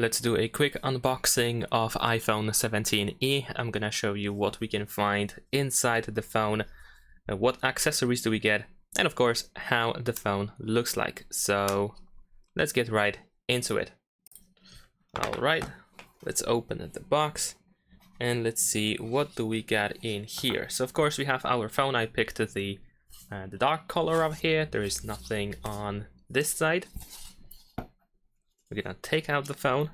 Let's do a quick unboxing of iPhone 17e. I'm gonna show you what we can find inside the phone, what accessories do we get, and of course how the phone looks like. So let's get right into it. Alright, let's open the box and let's see what do we get in here. So of course we have our phone. I picked the dark color of here. There is nothing on this side. We're gonna take out the phone.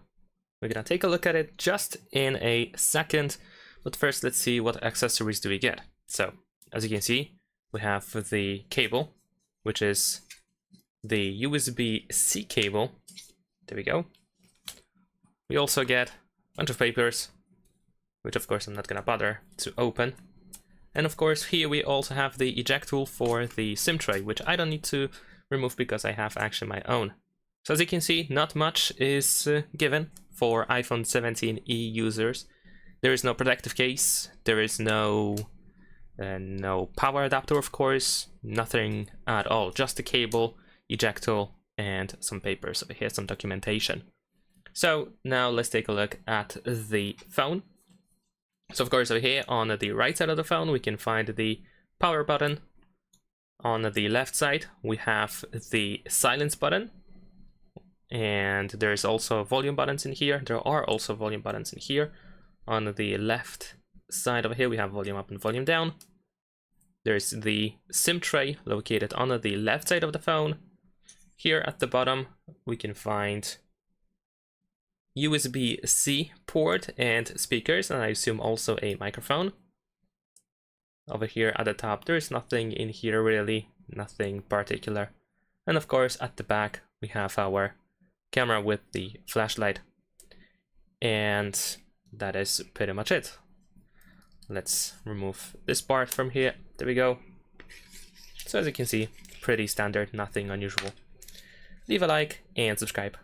We're gonna take a look at it just in a second. But first, let's see what accessories do we get. So, as you can see, we have the cable, which is the USB-C cable. There we go. We also get a bunch of papers, which of course I'm not gonna bother to open. And of course, here we also have the eject tool for the SIM tray, which I don't need to remove because I have actually my own. So as you can see, not much is given for iPhone 17e users. There is no protective case, there is no power adapter, of course, nothing at all, just the cable, eject tool, and some papers. Over here, some documentation. So now let's take a look at the phone. So of course over here on the right side of the phone, we can find the power button. On the left side, we have the silence button. And there's also volume buttons in here. There are also volume buttons in here. On the left side over here, we have volume up and volume down. There's the SIM tray located on the left side of the phone. Here at the bottom, we can find USB-C port and speakers, and I assume also a microphone. Over here at the top, there's nothing in here really, nothing particular. And of course, at the back, we have our camera with the flashlight, and that is pretty much it. Let's remove this part from here. There we go. So as you can see, pretty standard, nothing unusual. Leave a like and subscribe.